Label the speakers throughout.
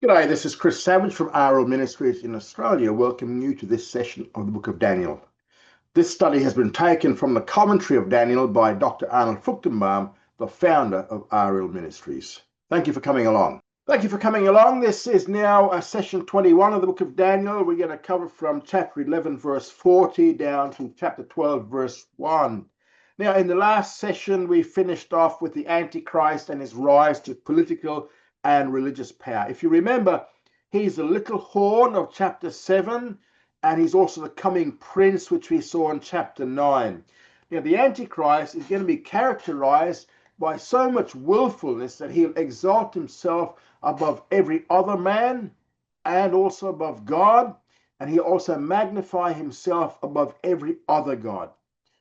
Speaker 1: G'day, this is Chris Savage from RL Ministries in Australia, welcoming you to this session of the Book of Daniel. This study has been taken from the commentary of Daniel by Dr. Arnold Fruchtenbaum, the founder of RL Ministries. Thank you for coming along. Thank you for coming along. This is now session 21 of the Book of Daniel. We're going to cover from chapter 11, verse 40, down to chapter 12, verse 1. Now, in the last session, we finished off with the Antichrist and his rise to political and religious power. If you remember, he's the little horn of chapter 7, and he's also the coming prince, which we saw in chapter 9. Now, the Antichrist is going to be characterized by so much willfulness that he'll exalt himself above every other man and also above God, and he'll also magnify himself above every other God.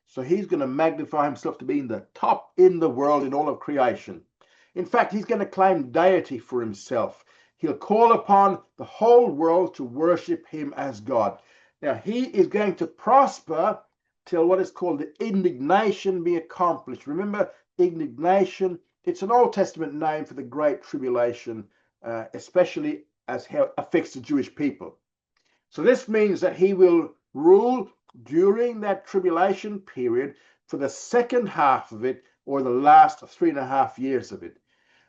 Speaker 1: So he's going to magnify himself to being the top in the world in all of creation. In fact, he's going to claim deity for himself. He'll call upon the whole world to worship him as God. Now, he is going to prosper till what is called the indignation be accomplished. Remember, indignation, it's an Old Testament name for the Great Tribulation, especially as how it affects the Jewish people. So this means that he will rule during that tribulation period for the second half of it, or the last 3.5 years of it.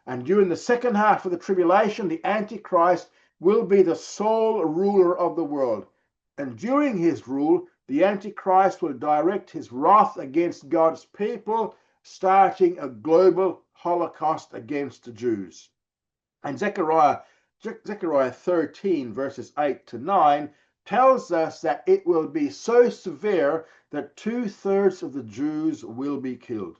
Speaker 1: And during the second half of the tribulation, the Antichrist will be the sole ruler of the world. And during his rule, the Antichrist will direct his wrath against God's people, starting a global holocaust against the Jews. And Zechariah 13, verses 8 to 9, tells us that it will be so severe that 2/3 of the Jews will be killed.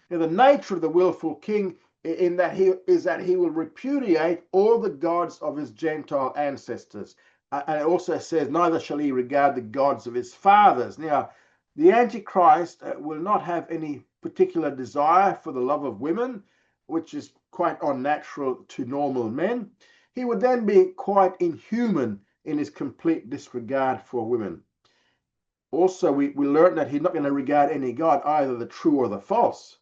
Speaker 1: Now, the nature of the willful king in that he will repudiate all the gods of his Gentile ancestors. And it also says, neither shall he regard the gods of his fathers. Now, the Antichrist will not have any particular desire for the love of women, which is quite unnatural to normal men. He would then be quite inhuman in his complete disregard for women. Also, we learn that he's not going to regard any God, either the true or the false.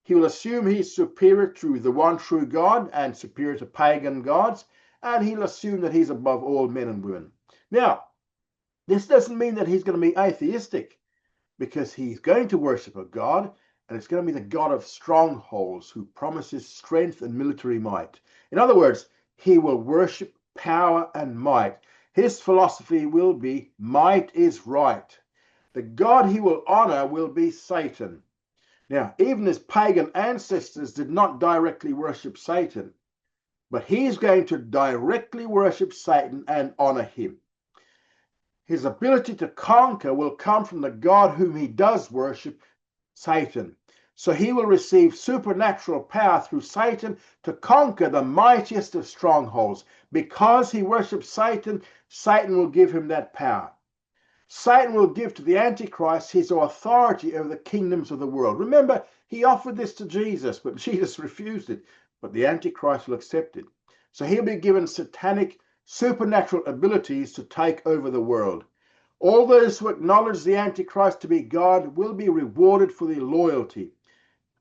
Speaker 1: He will assume he's superior to the one true God and superior to pagan gods, and he'll assume that he's above all men and women. Now, this doesn't mean that he's going to be atheistic, because he's going to worship a God, and it's going to be the God of strongholds who promises strength and military might. In other words, he will worship power and might. His philosophy will be might is right. The God he will honor will be Satan. Now, even his pagan ancestors did not directly worship Satan, but he's going to directly worship Satan and honor him. His ability to conquer will come from the God whom he does worship, Satan. So he will receive supernatural power through Satan to conquer the mightiest of strongholds. Because he worships Satan, Satan will give him that power. Satan will give to the Antichrist his authority over the kingdoms of the world. Remember, he offered this to Jesus, but Jesus refused it. But the Antichrist will accept it. So he'll be given satanic, supernatural abilities to take over the world. All those who acknowledge the Antichrist to be God will be rewarded for their loyalty.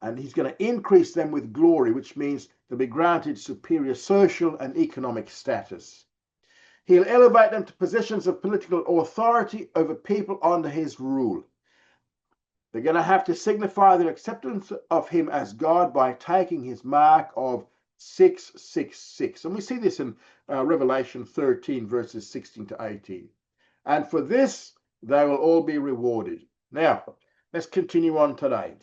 Speaker 1: And he's going to increase them with glory, which means they'll be granted superior social and economic status. He'll elevate them to positions of political authority over people under his rule. They're going to have to signify their acceptance of him as God by taking his mark of 666. And we see this in Revelation 13, verses 16 to 18. And for this, they will all be rewarded. Now, let's continue on today.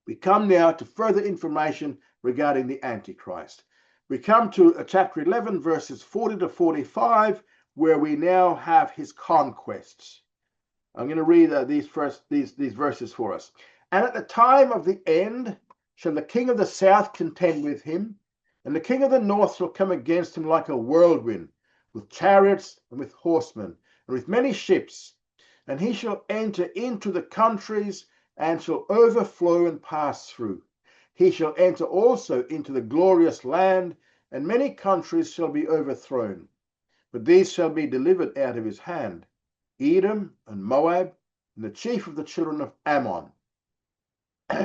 Speaker 1: We come now to further information regarding the Antichrist. We come to chapter 11, verses 40 to 45, where we now have his conquests. I'm going to read these verses for us. And at the time of the end shall the king of the south contend with him, and the king of the north shall come against him like a whirlwind, with chariots and with horsemen, and with many ships. And he shall enter into the countries, and shall overflow and pass through. He shall enter also into the glorious land, and many countries shall be overthrown. But these shall be delivered out of his hand, Edom and Moab, and the chief of the children of Ammon.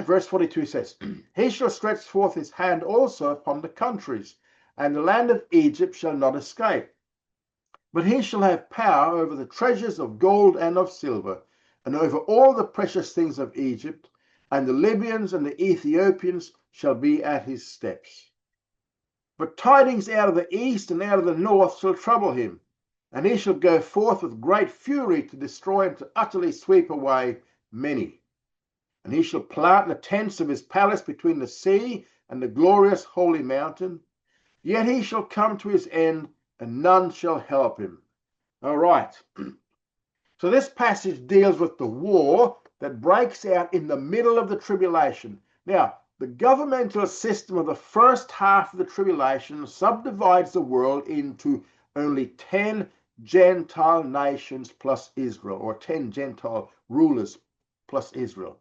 Speaker 1: Verse 42 says, He shall stretch forth his hand also upon the countries, and the land of Egypt shall not escape. But he shall have power over the treasures of gold and of silver, and over all the precious things of Egypt, and the Libyans and the Ethiopians shall be at his steps. But tidings out of the east and out of the north shall trouble him, and he shall go forth with great fury to destroy and to utterly sweep away many. And he shall plant the tents of his palace between the sea and the glorious holy mountain. Yet he shall come to his end, and none shall help him. All right. So this passage deals with the war that breaks out in the middle of the tribulation. Now, the governmental system of the first half of the tribulation subdivides the world into only 10 Gentile nations plus Israel, or 10 Gentile rulers plus Israel.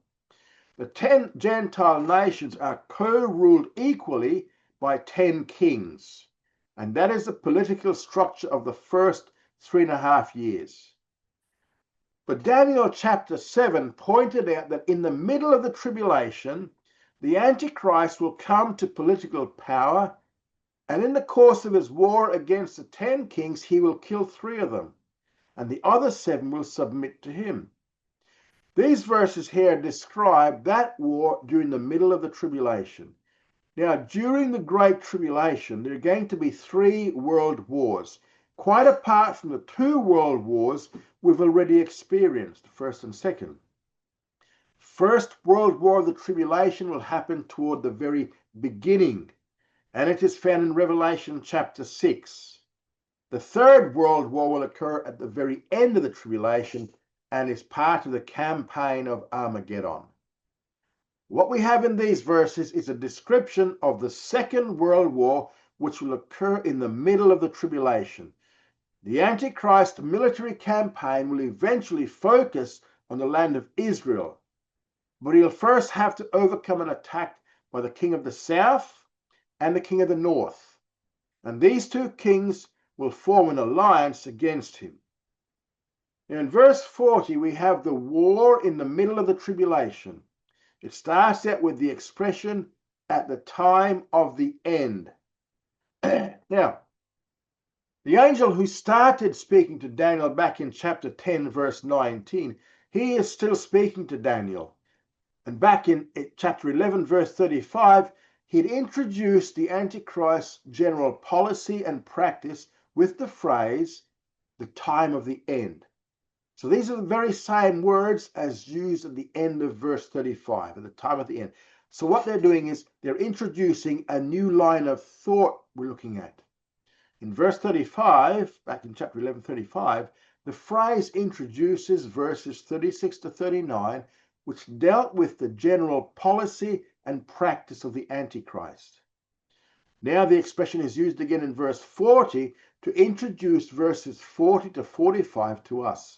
Speaker 1: The 10 Gentile nations are co-ruled equally by 10 kings, and that is the political structure of the first 3.5 years. But Daniel chapter 7 pointed out that in the middle of the tribulation, the Antichrist will come to political power, and in the course of his war against the 10 kings, he will kill 3 of them, and the other 7 will submit to him. These verses here describe that war during the middle of the tribulation. Now, during the Great Tribulation, there are going to be 3 world wars, quite apart from the 2 world wars we've already experienced, the first and second. First World War of the Tribulation will happen toward the very beginning, and it is found in Revelation chapter 6. The Third World War will occur at the very end of the tribulation and is part of the campaign of Armageddon. What we have in these verses is a description of the Second World War, which will occur in the middle of the tribulation. The Antichrist military campaign will eventually focus on the land of Israel, but he'll first have to overcome an attack by the king of the south and the king of the north, and these 2 kings will form an alliance against him. Now in verse 40 we have the war in the middle of the tribulation. It starts out with the expression, at the time of the end. Now, the angel who started speaking to Daniel back in chapter 10, verse 19, he is still speaking to Daniel. And back in chapter 11, verse 35, he'd introduced the Antichrist's general policy and practice with the phrase, the time of the end. So these are the very same words as used at the end of verse 35, at the time of the end. So what they're doing is they're introducing a new line of thought we're looking at. In verse 35, back in chapter 11, 35, the phrase introduces verses 36 to 39, which dealt with the general policy and practice of the Antichrist. Now the expression is used again in verse 40 to introduce verses 40 to 45 to us.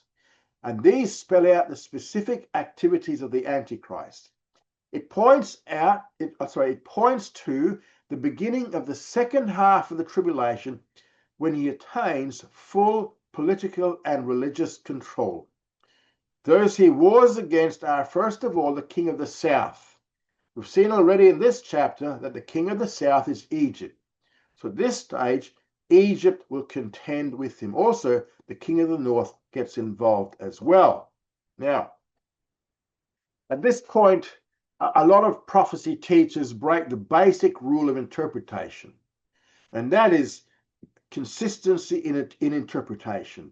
Speaker 1: And these spell out the specific activities of the Antichrist. It points to the beginning of the second half of the tribulation, when he attains full political and religious control. Those he wars against are, first of all, the king of the south. We've seen already in this chapter that the king of the south is Egypt. So at this stage, Egypt will contend with him. Also, the king of the north gets involved as well. Now, at this point, a lot of prophecy teachers break the basic rule of interpretation, and that is consistency in interpretation.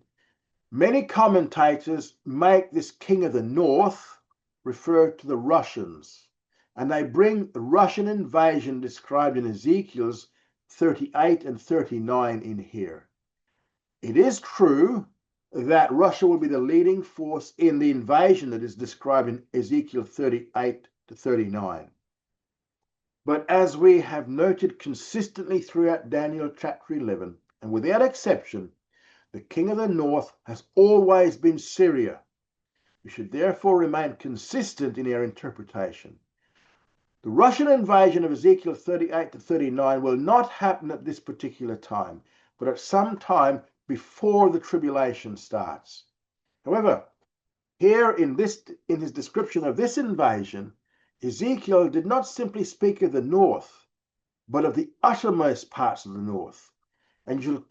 Speaker 1: Many commentators make this king of the north refer to the Russians, and they bring the Russian invasion described in Ezekiel's 38 and 39 in here. It is true that Russia will be the leading force in the invasion that is described in Ezekiel 38 to 39. But as we have noted consistently throughout Daniel chapter 11, and without exception, the king of the north has always been Syria. We should therefore remain consistent in our interpretation. The Russian invasion of Ezekiel 38 to 39 will not happen at this particular time, but at some time before the tribulation starts. However, here in his description of this invasion, Ezekiel did not simply speak of the north, but of the uttermost parts of the north. And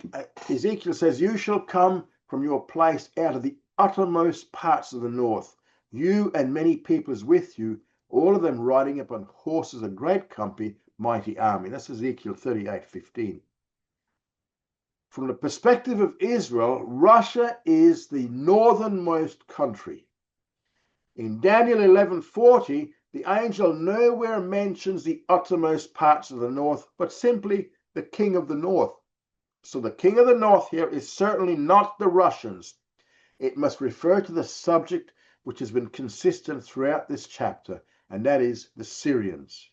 Speaker 1: Ezekiel says, you shall come from your place out of the uttermost parts of the north, you and many peoples with you, all of them riding upon horses, a great company, mighty army. That's Ezekiel 38:15. From the perspective of Israel, Russia is the northernmost country. In Daniel 11:40, the angel nowhere mentions the uttermost parts of the north, but simply the king of the north. So the king of the north here is certainly not the Russians. It must refer to the subject which has been consistent throughout this chapter, and that is the Syrians.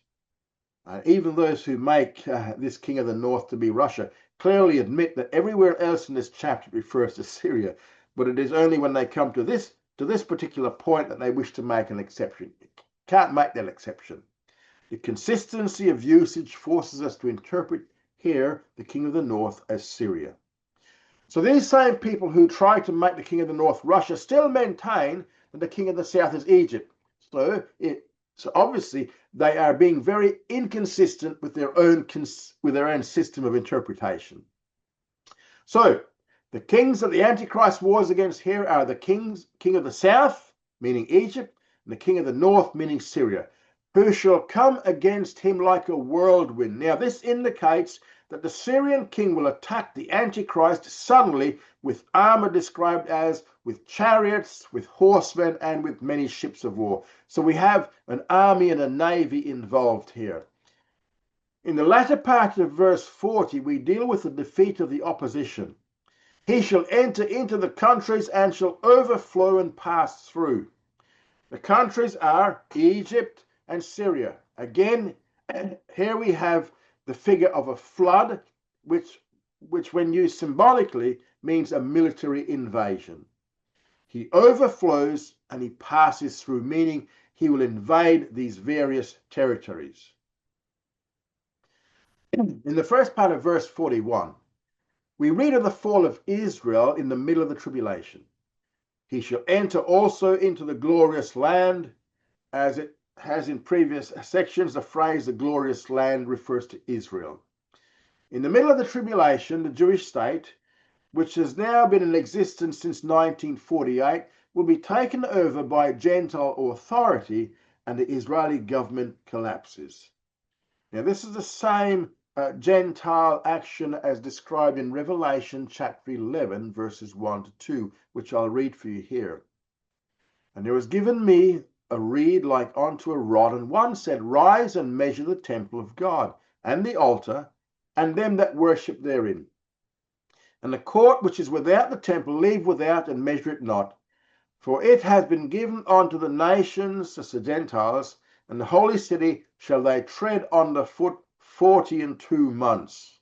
Speaker 1: Even those who make this king of the north to be Russia clearly admit that everywhere else in this chapter refers to Syria, but it is only when they come to this particular point that they wish to make an exception. Can't make that exception. The consistency of usage forces us to interpret here the king of the north as Syria. So these same people who try to make the king of the north Russia still maintain that the king of the south is Egypt. So obviously they are being very inconsistent with their own system of interpretation. So the kings that the Antichrist wars against here are the king of the south, meaning Egypt, and the king of the north, meaning Syria, who shall come against him like a whirlwind. Now this indicates that the Syrian king will attack the Antichrist suddenly with armor described as with chariots, with horsemen, and with many ships of war. So we have an army and a navy involved here. In the latter part of verse 40, we deal with the defeat of the opposition. He shall enter into the countries and shall overflow and pass through. The countries are Egypt and Syria. Again, here we have the figure of a flood, which when used symbolically means a military invasion. He overflows and he passes through, meaning he will invade these various territories. In the first part of verse 41, we read of the fall of Israel in the middle of the tribulation. He shall enter also into the glorious land. As it has in previous sections, the phrase the glorious land refers to Israel. In the middle of the tribulation, the Jewish state, which has now been in existence since 1948, will be taken over by Gentile authority and the Israeli government collapses. Now, this is the same Gentile action as described in Revelation chapter 11, verses 1 to 2, which I'll read for you here. And there was given me a reed like unto a rod, and one said, rise and measure the temple of God, and the altar, and them that worship therein. And the court which is without the temple, leave without, and measure it not. For it has been given unto the nations, the Gentiles, and the holy city shall they tread under foot 42 months.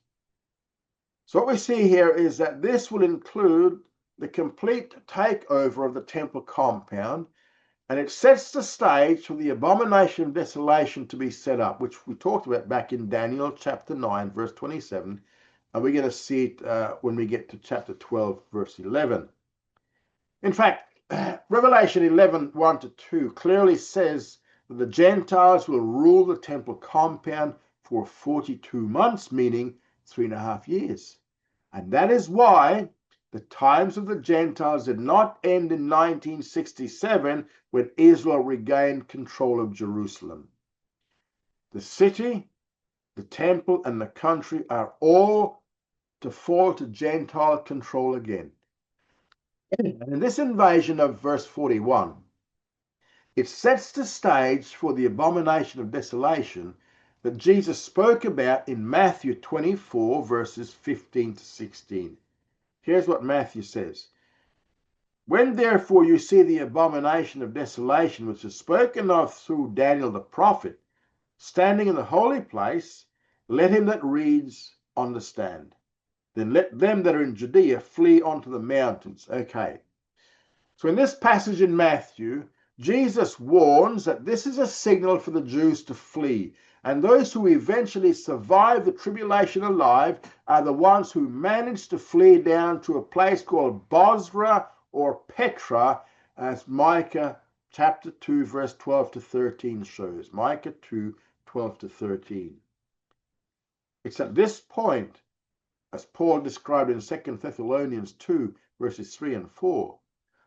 Speaker 1: So what we see here is that this will include the complete takeover of the temple compound, and it sets the stage for the abomination of desolation to be set up, which we talked about back in Daniel chapter 9, verse 27, and we're going to see it when we get to chapter 12, verse 11. In fact, Revelation 11, 1 to 2 clearly says that the Gentiles will rule the temple compound for 42 months, meaning 3.5 years. And that is why the times of the Gentiles did not end in 1967 when Israel regained control of Jerusalem. The city, the temple, and the country are all to fall to Gentile control again. And in this invasion of verse 41, it sets the stage for the abomination of desolation that Jesus spoke about in Matthew 24, verses 15 to 16. Here's what Matthew says. When therefore you see the abomination of desolation, which is spoken of through Daniel the prophet, standing in the holy place, let him that reads understand. Then let them that are in Judea flee onto the mountains. Okay. So in this passage in Matthew, Jesus warns that this is a signal for the Jews to flee. And those who eventually survive the tribulation alive are the ones who manage to flee down to a place called Bozrah or Petra, as Micah chapter 2, verse 12 to 13 shows. Micah 2, 12 to 13. It's at this point, as Paul described in 2 Thessalonians 2, verses 3 and 4,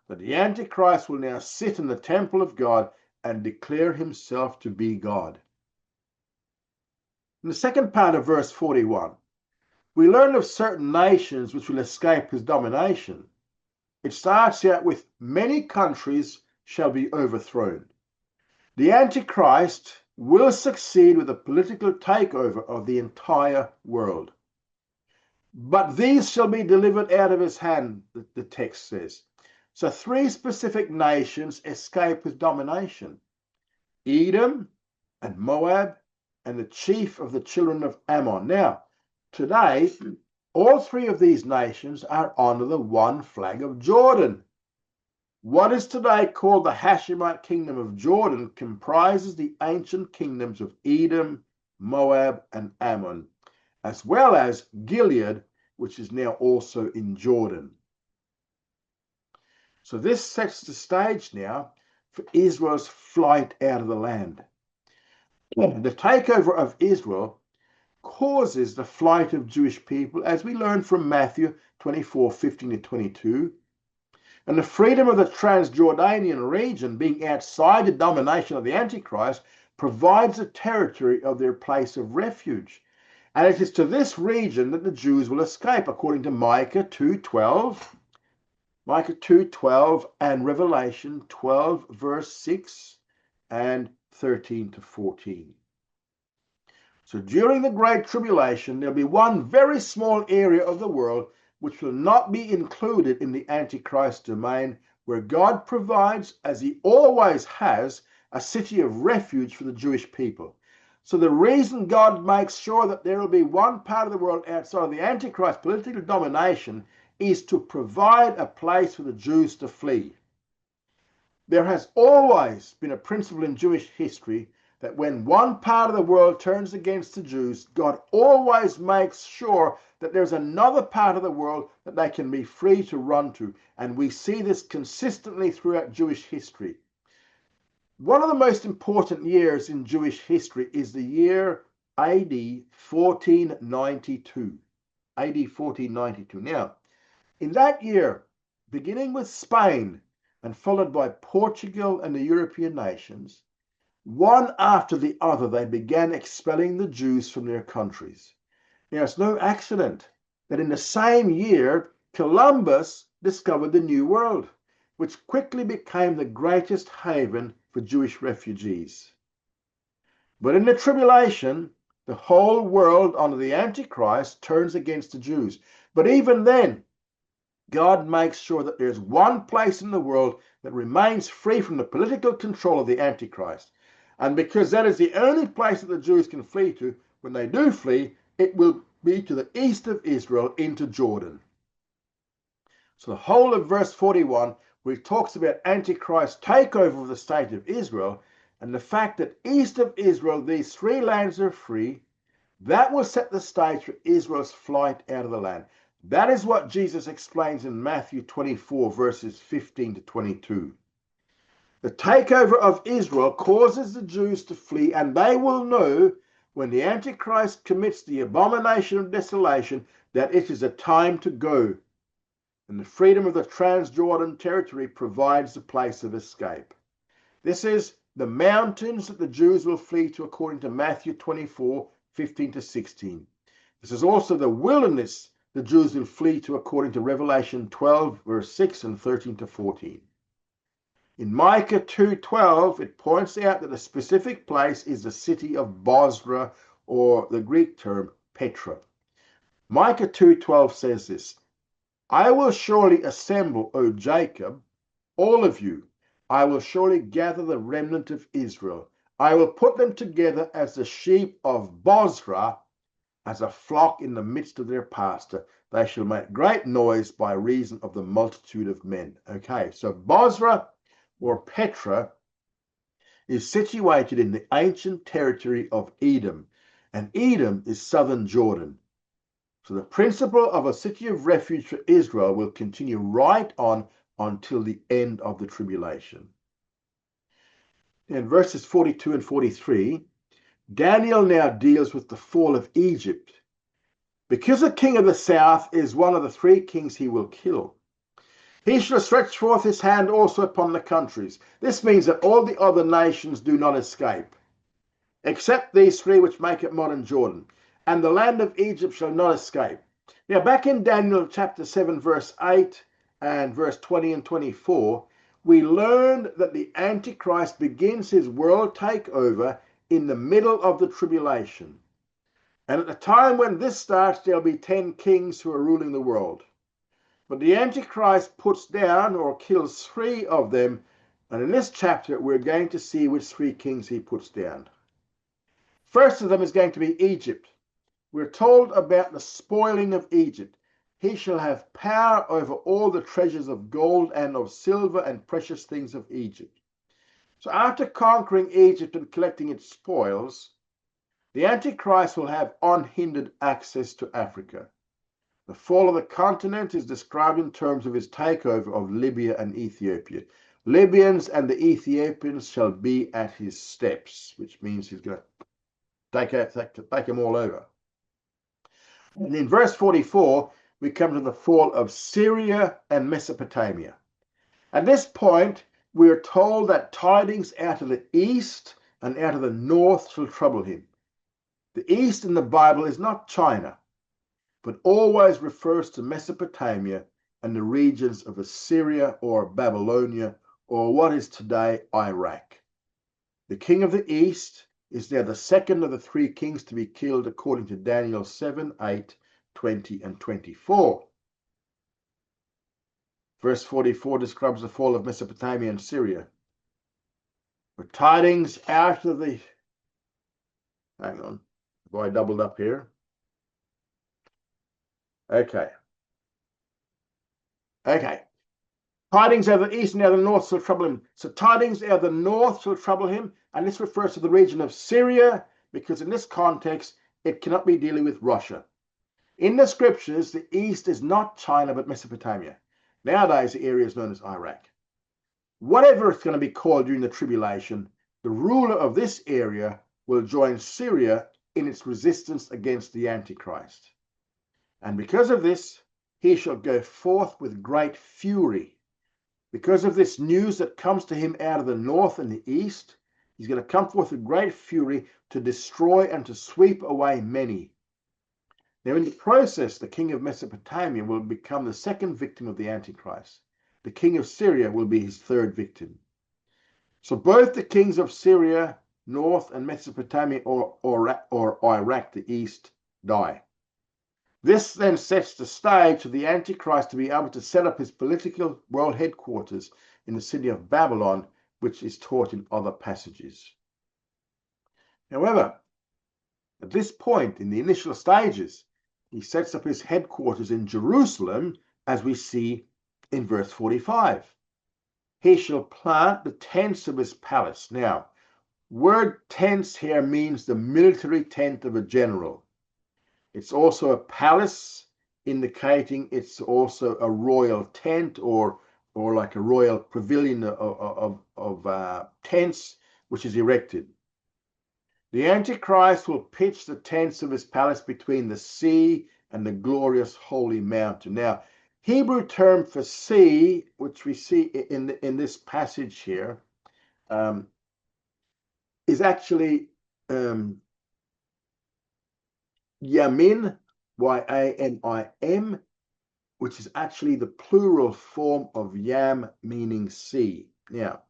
Speaker 1: that the Antichrist will now sit in the temple of God and declare himself to be God. In the second part of verse 41, we learn of certain nations which will escape his domination. It starts out with many countries shall be overthrown. The Antichrist will succeed with a political takeover of the entire world. But these shall be delivered out of his hand, the text says. So 3 specific nations escape his domination: Edom and Moab and the chief of the children of Ammon. Now, today, all 3 of these nations are under the one flag of Jordan. What is today called the Hashemite kingdom of Jordan comprises the ancient kingdoms of Edom, Moab, and Ammon, as well as Gilead, which is now also in Jordan. So this sets the stage now for Israel's flight out of the land. The takeover of Israel causes the flight of Jewish people, as we learn from Matthew 24:15-22, and the freedom of the Transjordanian region, being outside the domination of the Antichrist, provides a territory of their place of refuge. And it is to this region that the Jews will escape, according to Micah 2:12 and Revelation 12, verse 6 and 13-14. So during the Great Tribulation, there'll be one very small area of the world which will not be included in the Antichrist domain, where God provides, as he always has, a city of refuge for the Jewish people. So the reason God makes sure that there will be one part of the world outside of the Antichrist political domination is to provide a place for the Jews to flee. There has always been a principle in Jewish history that when one part of the world turns against the Jews, God always makes sure that there's another part of the world that they can be free to run to. And we see this consistently throughout Jewish history. One of the most important years in Jewish history is the year AD 1492. AD 1492. Now, in that year, beginning with Spain and followed by Portugal and the European nations, one after the other, they began expelling the Jews from their countries. Now, it's no accident that in the same year, Columbus discovered the New World, which quickly became the greatest haven for Jewish refugees. But in the tribulation, the whole world under the Antichrist turns against the Jews. But even then, God makes sure that there's one place in the world that remains free from the political control of the Antichrist. And because that is the only place that the Jews can flee to, when they do flee, it will be to the east of Israel into Jordan. So the whole of verse 41, where it talks about Antichrist's takeover of the state of Israel, and the fact that east of Israel these 3 lands are free, that will set the stage for Israel's flight out of the land. That is what Jesus explains in Matthew 24, verses 15-22. The takeover of Israel causes the Jews to flee, and they will know when the Antichrist commits the abomination of desolation that it is a time to go. And the freedom of the Transjordan territory provides the place of escape. This is the mountains that the Jews will flee to, according to Matthew 24, 15-16. This is also the wilderness the Jews will flee to, according to Revelation 12, verse 6 and 13-14. In Micah 2:12, it points out that a specific place is the city of Bozrah, or the Greek term Petra. Micah 2:12 says this: I will surely assemble, O Jacob, all of you. I will surely gather the remnant of Israel. I will put them together as the sheep of Bozrah, as a flock in the midst of their pasture. They shall make great noise by reason of the multitude of men. Okay, so Bozrah, or Petra, is situated in the ancient territory of Edom, and Edom is southern Jordan. So the principle of a city of refuge for Israel will continue right on until the end of the tribulation. In verses 42 and 43, Daniel now deals with the fall of Egypt because the king of the south is one of the three kings he will kill. He shall stretch forth his hand also upon the countries. This means that all the other nations do not escape, except these three which make it modern Jordan. And the land of Egypt shall not escape. Now, back in Daniel chapter 7, verse 8 and verse 20 and 24, we learned that the Antichrist begins his world takeover in the middle of the tribulation. And at the time when this starts, there'll be 10 kings who are ruling the world. But the Antichrist puts down or kills 3 of them. And in this chapter, we're going to see which 3 kings he puts down. First of them is going to be Egypt. We're told about the spoiling of Egypt. He shall have power over all the treasures of gold and of silver and precious things of Egypt. So after conquering Egypt and collecting its spoils, the Antichrist will have unhindered access to Africa. The fall of the continent is described in terms of his takeover of Libya and Ethiopia. Libyans and the Ethiopians shall be at his steps, which means he's going to take them all over. And in verse 44, we come to the fall of Syria and Mesopotamia. At this point, we are told that tidings out of the east and out of the north shall trouble him. The east in the Bible is not China, but always refers to Mesopotamia and the regions of Assyria or Babylonia or what is today Iraq. The king of the east is now the second of the 3 kings to be killed according to Daniel 7, 8, 20 and 24. Verse 44 describes the fall of Mesopotamia and Syria. For tidings out of the... Hang on. Have I doubled up here? Okay. Tidings out of the east and out of the north shall trouble him. So tidings out of the north shall trouble him. And this refers to the region of Syria, because in this context, it cannot be dealing with Russia. In the scriptures, the east is not China, but Mesopotamia. Nowadays, the area is known as Iraq. Whatever it's going to be called during the tribulation, the ruler of this area will join Syria in its resistance against the Antichrist. And because of this, he shall go forth with great fury. Because of this news that comes to him out of the north and the east, he's going to come forth with great fury to destroy and to sweep away many. Now, in the process, the king of Mesopotamia will become the second victim of the Antichrist. The king of Syria will be his third victim. So both the kings of Syria, north, and Mesopotamia or Iraq, the east, die. This then sets the stage for the Antichrist to be able to set up his political world headquarters in the city of Babylon, which is taught in other passages. However, at this point in the initial stages, he sets up his headquarters in Jerusalem, as we see in verse 45. He shall plant the tents of his palace. Now, word tents here means the military tent of a general. It's also a palace, indicating it's also a royal tent or like a royal pavilion of tents, which is erected. The Antichrist will pitch the tents of his palace between the sea and the glorious holy mountain. Now, Hebrew term for sea, which we see in this passage here, is actually Yamin, Y-A-M-I-M, which is actually the plural form of Yam, meaning sea. Now,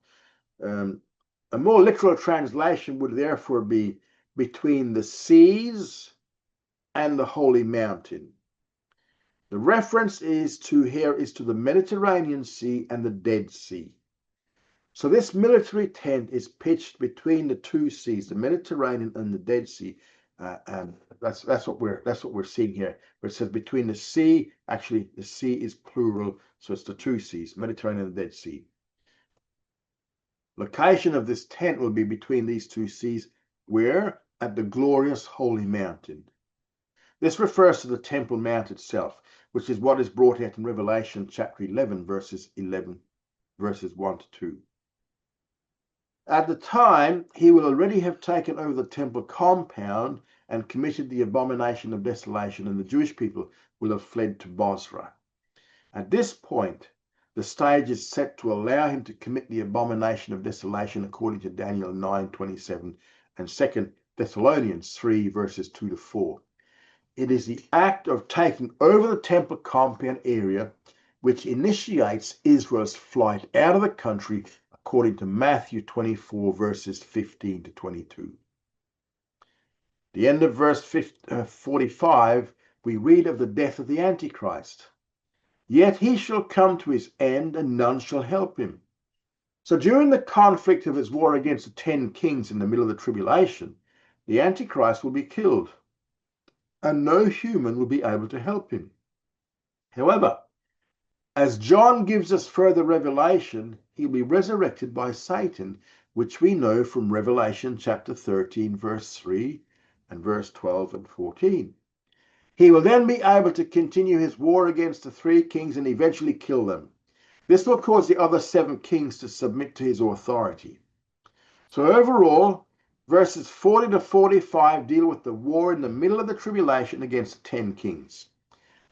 Speaker 1: a more literal translation would therefore be between the seas and the holy mountain. The reference is to the Mediterranean Sea and the Dead Sea. So this military tent is pitched between the 2 seas, the Mediterranean and the Dead Sea. And that's what we're seeing here, where it says between the sea. Actually, the sea is plural, so it's the 2 seas, Mediterranean and the Dead Sea. Location of this tent will be between these 2 seas, where? At the glorious holy mountain. This refers to the Temple Mount itself, which is what is brought out in Revelation chapter 11, verses 1 to 2. At the time, he will already have taken over the temple compound and committed the abomination of desolation, and the Jewish people will have fled to Bozrah. At this point, the stage is set to allow him to commit the abomination of desolation according to Daniel 9:27 and 2 Thessalonians 3 verses 2 to 4. It is the act of taking over the temple compound area which initiates Israel's flight out of the country according to Matthew 24 verses 15 to 22. The end of verse 45, we read of the death of the Antichrist. Yet he shall come to his end, and none shall help him. So during the conflict of his war against the 10 kings in the middle of the tribulation, the Antichrist will be killed, and no human will be able to help him. However, as John gives us further revelation, he'll be resurrected by Satan, which we know from Revelation chapter 13, verse 3 and verse 12 and 14. He will then be able to continue his war against the 3 kings and eventually kill them. This will cause the other 7 kings to submit to his authority. So overall, verses 40 to 45 deal with the war in the middle of the tribulation against the 10 kings.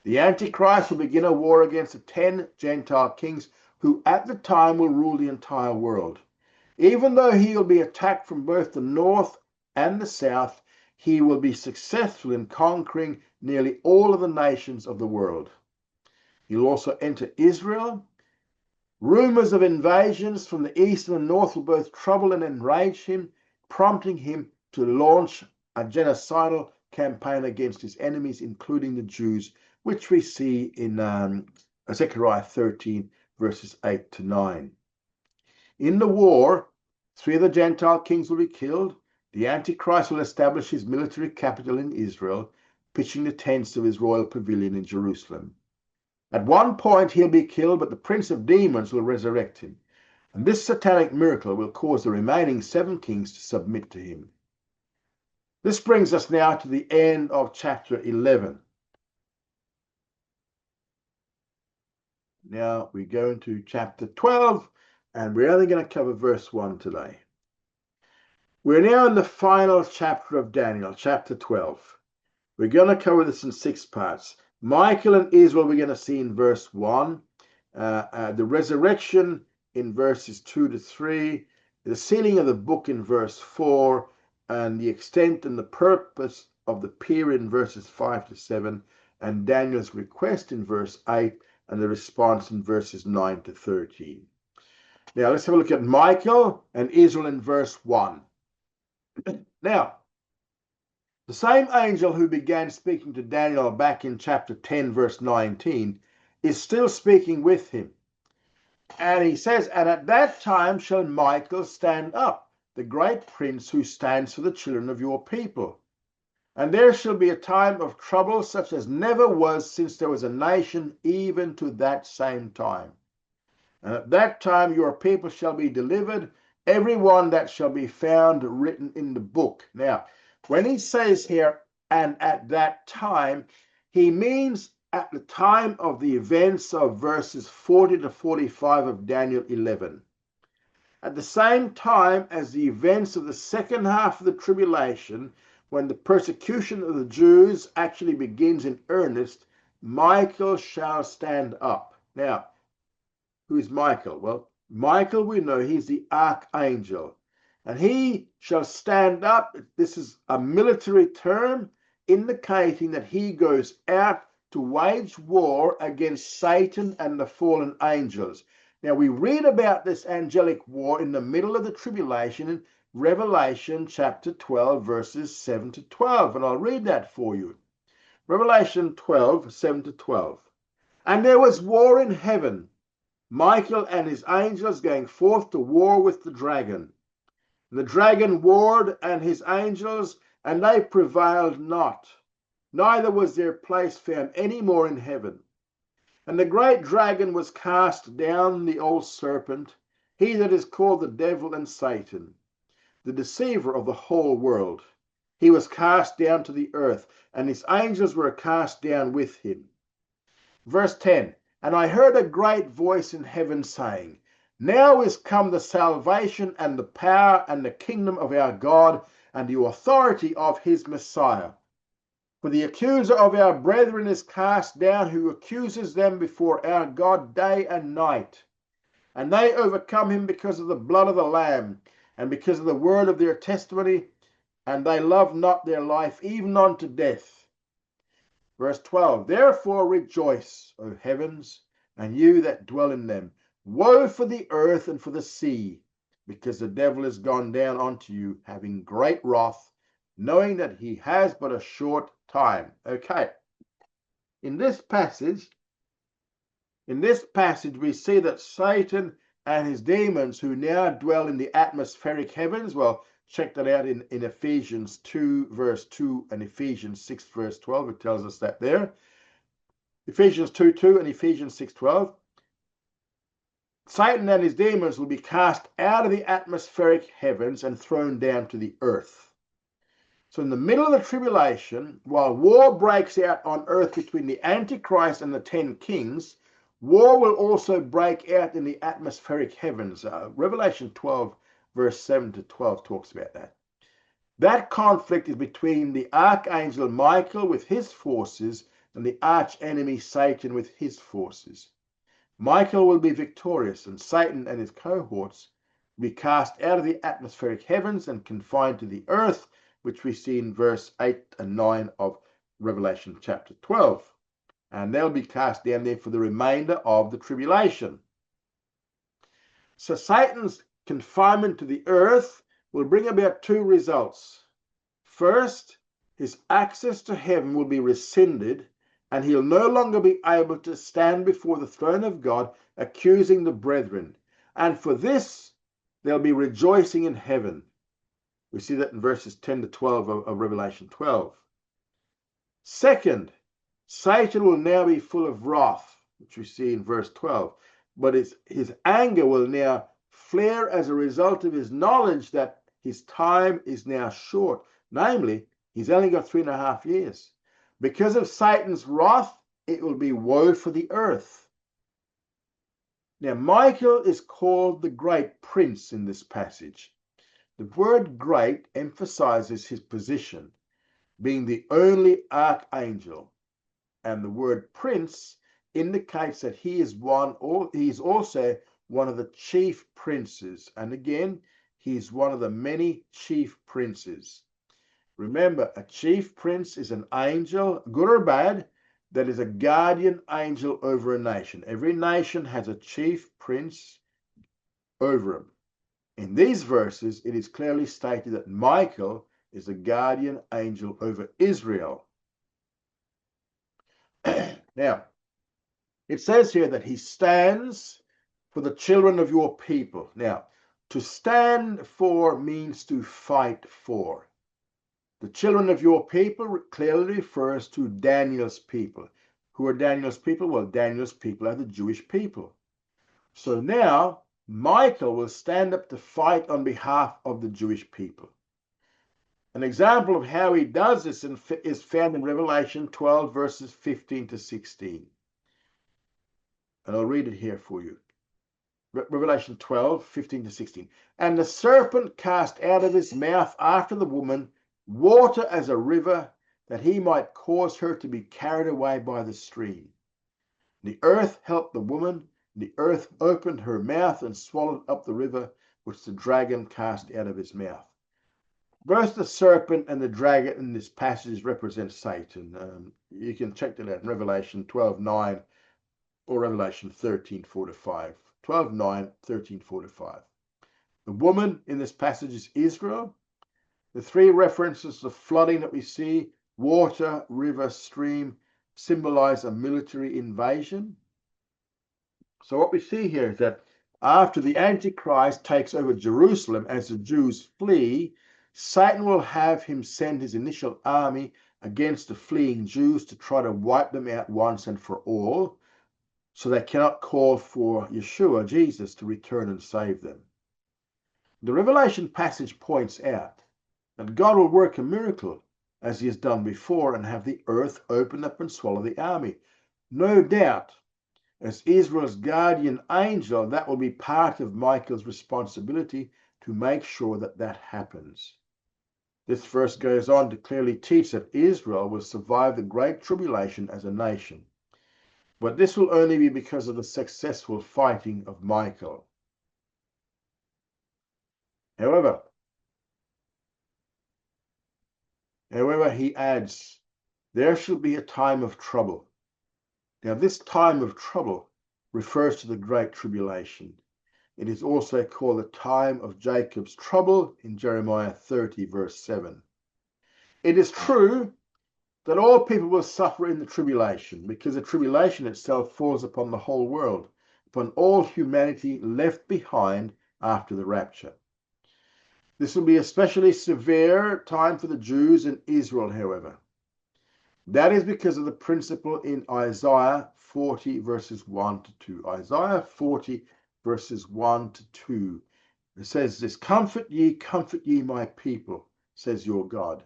Speaker 1: The Antichrist will begin a war against the 10 Gentile kings who at the time will rule the entire world. Even though he will be attacked from both the north and the south, he will be successful in conquering nearly all of the nations of the world. He'll also enter Israel. Rumors of invasions from the east and the north will both trouble and enrage him, prompting him to launch a genocidal campaign against his enemies, including the Jews, which we see in Zechariah 13, verses 8 to 9. In the war, 3 of the Gentile kings will be killed. The Antichrist will establish his military capital in Israel, pitching the tents of his royal pavilion in Jerusalem. At one point, he'll be killed, but the prince of demons will resurrect him. And this satanic miracle will cause the remaining 7 kings to submit to him. This brings us now to the end of chapter 11. Now we go into chapter 12, and we're only going to cover verse 1 today. We're now in the final chapter of Daniel, chapter 12. We're going to cover this in 6 parts. Michael and Israel we're going to see in verse 1, the resurrection in verses 2 to 3, the sealing of the book in verse 4, and the extent and the purpose of the period in verses 5 to 7, and Daniel's request in verse 8, and the response in verses 9 to 13. Now let's have a look at Michael and Israel in verse 1. Now, the same angel who began speaking to Daniel back in chapter 10, verse 19, is still speaking with him. And he says, "And at that time shall Michael stand up, the great prince who stands for the children of your people. And there shall be a time of trouble such as never was since there was a nation, even to that same time. And at that time your people shall be delivered, every one that shall be found written in the book." Now, when he says here, "and at that time," he means at the time of the events of verses 40 to 45 of Daniel 11. At the same time as the events of the second half of the tribulation, when the persecution of the Jews actually begins in earnest, Michael shall stand up. Now, who's Michael? Well, Michael, we know he's the archangel, and he shall stand up. This is a military term indicating that he goes out to wage war against Satan and the fallen angels. Now, we read about this angelic war in the middle of the tribulation in Revelation chapter 12, verses 7 to 12, and I'll read that for you. Revelation 12, 7 to 12. "And there was war in heaven, Michael and his angels going forth to war with the dragon. The dragon warred and his angels, and they prevailed not, neither was their place found any more in heaven. And the great dragon was cast down, the old serpent, he that is called the devil and Satan, the deceiver of the whole world. He was cast down to the earth, and his angels were cast down with him." Verse 10, "And I heard a great voice in heaven saying, Now is come the salvation and the power and the kingdom of our God and the authority of his Messiah. For the accuser of our brethren is cast down, who accuses them before our God day and night. And they overcome him because of the blood of the Lamb, and because of the word of their testimony, and they love not their life even unto death. Verse 12, therefore rejoice, O heavens, and you that dwell in them. Woe for the earth and for the sea, because the devil is gone down unto you, having great wrath, knowing that he has but a short time. Okay. In this passage, we see that Satan and his demons who now dwell in the atmospheric heavens, well, check that out in Ephesians 2 verse 2 and Ephesians 6 verse 12. It tells us that there. Ephesians 2:2 and Ephesians 6:12. Satan and his demons will be cast out of the atmospheric heavens and thrown down to the earth. So in the middle of the tribulation, while war breaks out on earth between the Antichrist and the 10 kings, war will also break out in the atmospheric heavens. Revelation 12 verse 7 to 12 talks about that. That conflict is between the archangel Michael with his forces and the archenemy Satan with his forces. Michael will be victorious, and Satan and his cohorts will be cast out of the atmospheric heavens and confined to the earth, which we see in verse 8 and 9 of Revelation chapter 12. And they'll be cast down there for the remainder of the tribulation. So Satan's confinement to the earth will bring about two results. First, his access to heaven will be rescinded, and he'll no longer be able to stand before the throne of God accusing the brethren. And for this, they'll be rejoicing in heaven. We see that in verses 10 to 12 of Revelation 12. Second, Satan will now be full of wrath, which we see in verse 12. But his anger will now flare as a result of his knowledge that his time is now short. Namely, he's only got 3.5 years. Because of Satan's wrath, it will be woe for the earth. Now, Michael is called the great prince in this passage. The word great emphasizes his position, being the only archangel. And the word prince indicates that he is also one of the chief princes. And again, he's one of the many chief princes. Remember, a chief prince is an angel, good or bad, that is a guardian angel over a nation. Every nation has a chief prince over him. In these verses, it is clearly stated that Michael is a guardian angel over Israel. Now, it says here that he stands for the children of your people. Now, to stand for means to fight for. The children of your people clearly refers to Daniel's people. Who are Daniel's people? Well, Daniel's people are the Jewish people. So now, Michael will stand up to fight on behalf of the Jewish people. An example of how he does this is found in Revelation 12, verses 15 to 16. And I'll read it here for you. Revelation 12, 15 to 16. And the serpent cast out of his mouth after the woman water as a river, that he might cause her to be carried away by the stream. The earth helped the woman. The earth opened her mouth and swallowed up the river, which the dragon cast out of his mouth. Both the serpent and the dragon in this passage represent Satan. You can check that out in Revelation 12:9 or Revelation 13:4 to 5. 12:9, 13:4 to 5. The woman in this passage is Israel. The three references to flooding that we see, water, river, stream, symbolize a military invasion. So what we see here is that after the Antichrist takes over Jerusalem as the Jews flee, Satan will have him send his initial army against the fleeing Jews to try to wipe them out once and for all, so they cannot call for Yeshua, Jesus, to return and save them. The Revelation passage points out that God will work a miracle as he has done before and have the earth open up and swallow the army. No doubt, as Israel's guardian angel, that will be part of Michael's responsibility to make sure that that happens. This verse goes on to clearly teach that Israel will survive the Great Tribulation as a nation. But this will only be because of the successful fighting of Michael. However, he adds, there shall be a time of trouble. Now, this time of trouble refers to the Great Tribulation. It is also called the time of Jacob's trouble in Jeremiah 30, verse 7. It is true that all people will suffer in the tribulation, because the tribulation itself falls upon the whole world, upon all humanity left behind after the rapture. This will be a especially severe time for the Jews in Israel, however. That is because of the principle in Isaiah 40, verses 1 to 2. Isaiah 40, verses 1 to 2. It says this, comfort ye, my people, says your God.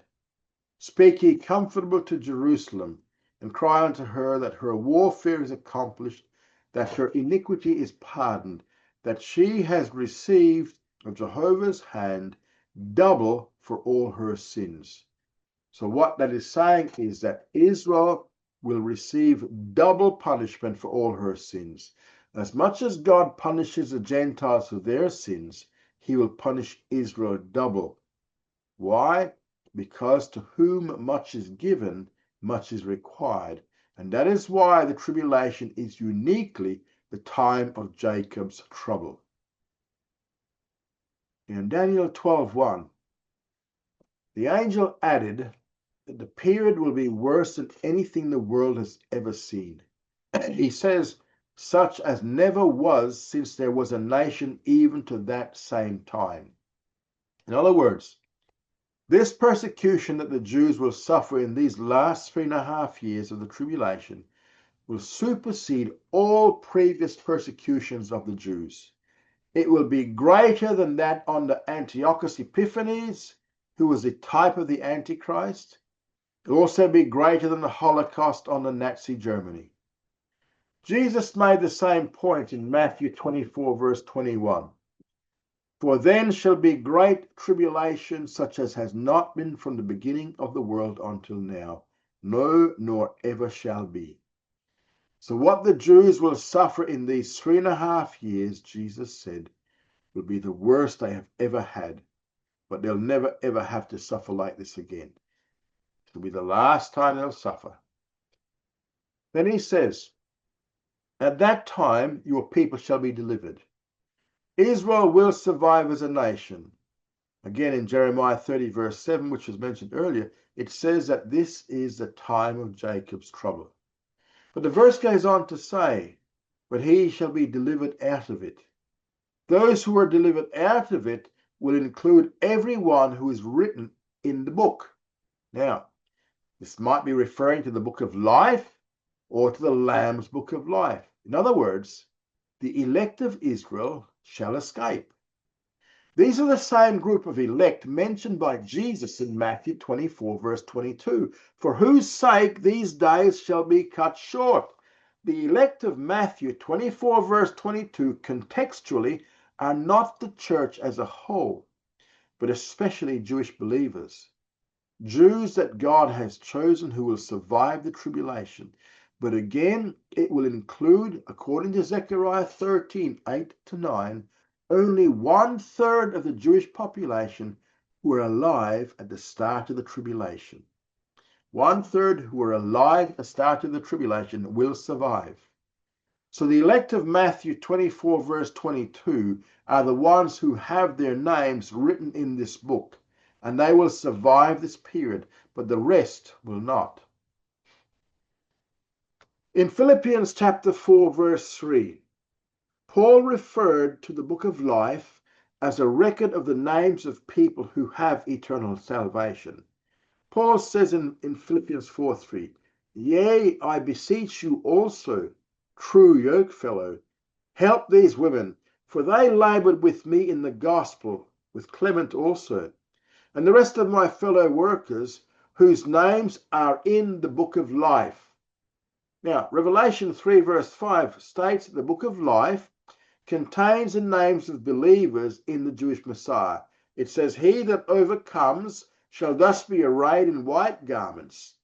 Speaker 1: Speak ye comfortable to Jerusalem, and cry unto her that her warfare is accomplished, that her iniquity is pardoned, that she has received of Jehovah's hand double for all her sins. So what that is saying is that Israel will receive double punishment for all her sins. As much as God punishes the Gentiles for their sins, he will punish Israel double. Why? Because to whom much is given, much is required. And that is why the tribulation is uniquely the time of Jacob's trouble. In Daniel 12:1, the angel added that the period will be worse than anything the world has ever seen. He says, such as never was since there was a nation even to that same time. In other words, this persecution that the Jews will suffer in these last 3.5 years of the tribulation will supersede all previous persecutions of the Jews. It will be greater than that under Antiochus Epiphanes, who was the type of the Antichrist. It will also be greater than the Holocaust under Nazi Germany. Jesus made the same point in Matthew 24, verse 21. For then shall be great tribulation, such as has not been from the beginning of the world until now, no, nor ever shall be. So what the Jews will suffer in these 3.5 years, Jesus said, will be the worst they have ever had. But they'll never, ever have to suffer like this again. It'll be the last time they'll suffer. Then he says, at that time your people shall be delivered. Israel will survive as a nation. Again, in Jeremiah 30, verse 7, which was mentioned earlier, it says that this is the time of Jacob's trouble. But the verse goes on to say, but he shall be delivered out of it. Those who are delivered out of it will include everyone who is written in the book. Now, this might be referring to the book of life or to the Lamb's book of life. In other words, the elect of Israel shall escape. These are the same group of elect mentioned by Jesus in Matthew 24, verse 22, for whose sake these days shall be cut short. The elect of Matthew 24, verse 22, contextually, are not the church as a whole, but especially Jewish believers. Jews that God has chosen who will survive the tribulation. But again, it will include, according to Zechariah 13, 8 to 9, only 1/3 of the Jewish population who were alive at the start of the tribulation. 1/3 who were alive at the start of the tribulation will survive. So the elect of Matthew 24, verse 22, are the ones who have their names written in this book, and they will survive this period, but the rest will not. In Philippians chapter 4, verse 3, Paul referred to the book of life as a record of the names of people who have eternal salvation. Paul says in Philippians 4:3, yea, I beseech you also, true yokefellow, help these women, for they labored with me in the gospel, with Clement also, and the rest of my fellow workers, whose names are in the book of life. Now, Revelation 3, verse 5 states that the book of life contains the names of believers in the Jewish Messiah. It says, he that overcomes shall thus be arrayed in white garments.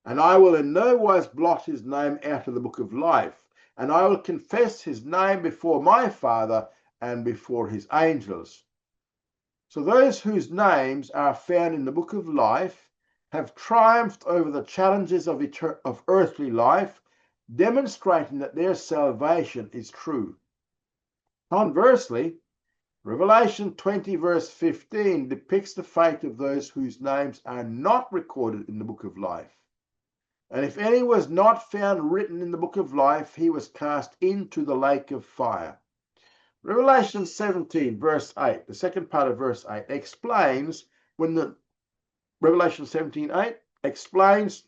Speaker 1: And I will in no wise blot his name out of the book of life, and I will confess his name before my Father and before his angels. So those whose names are found in the book of life have triumphed over the challenges of earthly life, demonstrating that their salvation is true. Conversely, Revelation 20 verse 15 depicts the fate of those whose names are not recorded in the book of life. And if any was not found written in the book of life, he was cast into the lake of fire. Revelation 17 verse 8, the second part of verse 8, explains Revelation 17:8 explains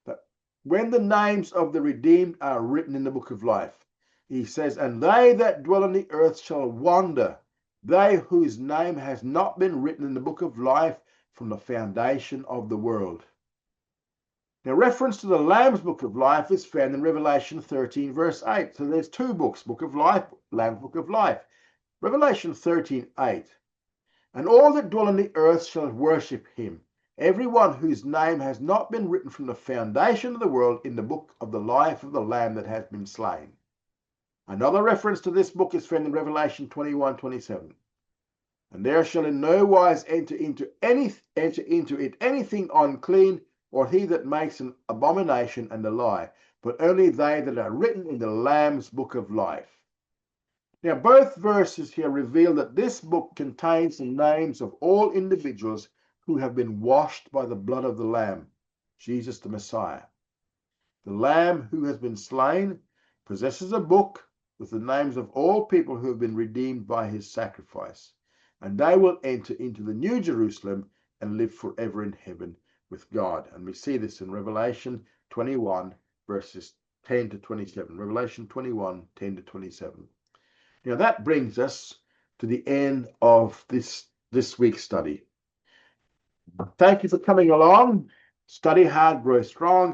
Speaker 1: that when the names of the redeemed are written in the book of life, he says, and they that dwell on the earth shall wonder, they whose name has not been written in the book of life from the foundation of the world. Now, reference to the Lamb's book of life is found in Revelation 13 verse 8. So there's two books, book of life, Lamb's book of life. Revelation 13:8. And all that dwell on the earth shall worship him, everyone whose name has not been written from the foundation of the world in the book of the life of the Lamb that has been slain. Another reference to this book is found in Revelation 21:27. And there shall in no wise enter into it anything unclean, or he that makes an abomination and a lie, but only they that are written in the Lamb's book of life. Now, both verses here reveal that this book contains the names of all individuals who have been washed by the blood of the Lamb, Jesus the Messiah. The Lamb who has been slain possesses a book with the names of all people who have been redeemed by his sacrifice, and they will enter into the New Jerusalem and live forever in heaven with God. And we see this in Revelation 21 verses 10 to 27. Revelation 21, 10 to 27. Now that brings us to the end of this week's study. Thank you for coming along. Study hard, grow strong.